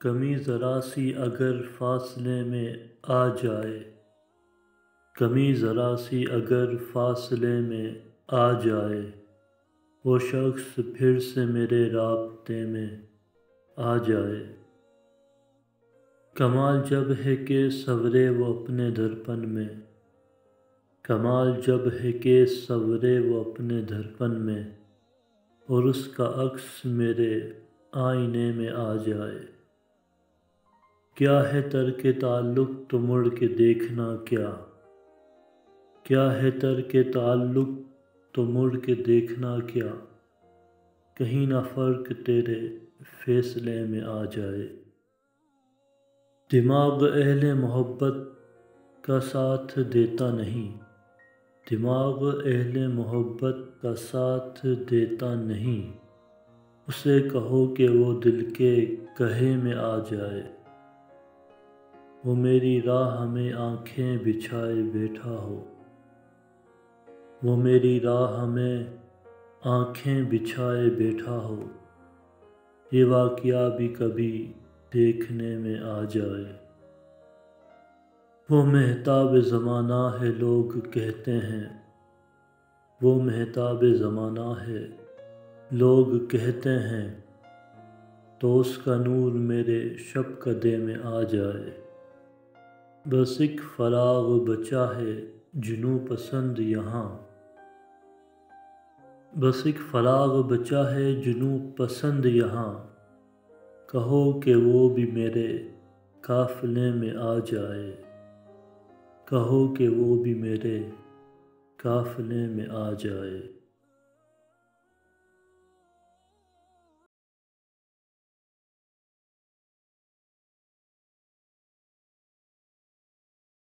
کمی ذرا سی اگر فاصلے میں آ جائے، کمی ذرا سی اگر فاصلے میں آ جائے، وہ شخص پھر سے میرے رابطے میں آ جائے۔ کمال جب ہے کہ سنورے وہ اپنے درپن میں، کمال جب ہے کہ سنورے وہ اپنے درپن میں، اور اس کا عکس میرے آئینے میں آ جائے۔ کیا ہے ترک تعلق تو مڑ کے دیکھنا کیا، کیا ہے ترک تعلق تو مڑ کے دیکھنا کیا، کہیں نہ فرق تیرے فیصلے میں آ جائے۔ دماغ اہل محبت کا ساتھ دیتا نہیں، دماغ اہل محبت کا ساتھ دیتا نہیں، اسے کہو کہ وہ دل کے کہے میں آ جائے۔ وہ میری راہ میں آنکھیں بچھائے بیٹھا ہو، وہ میری راہ میں آنکھیں بچھائے بیٹھا ہو، یہ واقعہ بھی کبھی دیکھنے میں آ جائے۔ وہ مہتاب زمانہ ہے لوگ کہتے ہیں، وہ مہتاب زمانہ ہے لوگ کہتے ہیں، تو اس کا نور میرے شب کدے میں آ جائے۔ بس ایک فراق بچا ہے جنوں پسند یہاں، بس ایک فراق بچا ہے جنوں پسند یہاں، کہو کہ وہ بھی میرے قافلے میں آ جائے، کہو کہ وہ بھی میرے قافلے میں آ جائے۔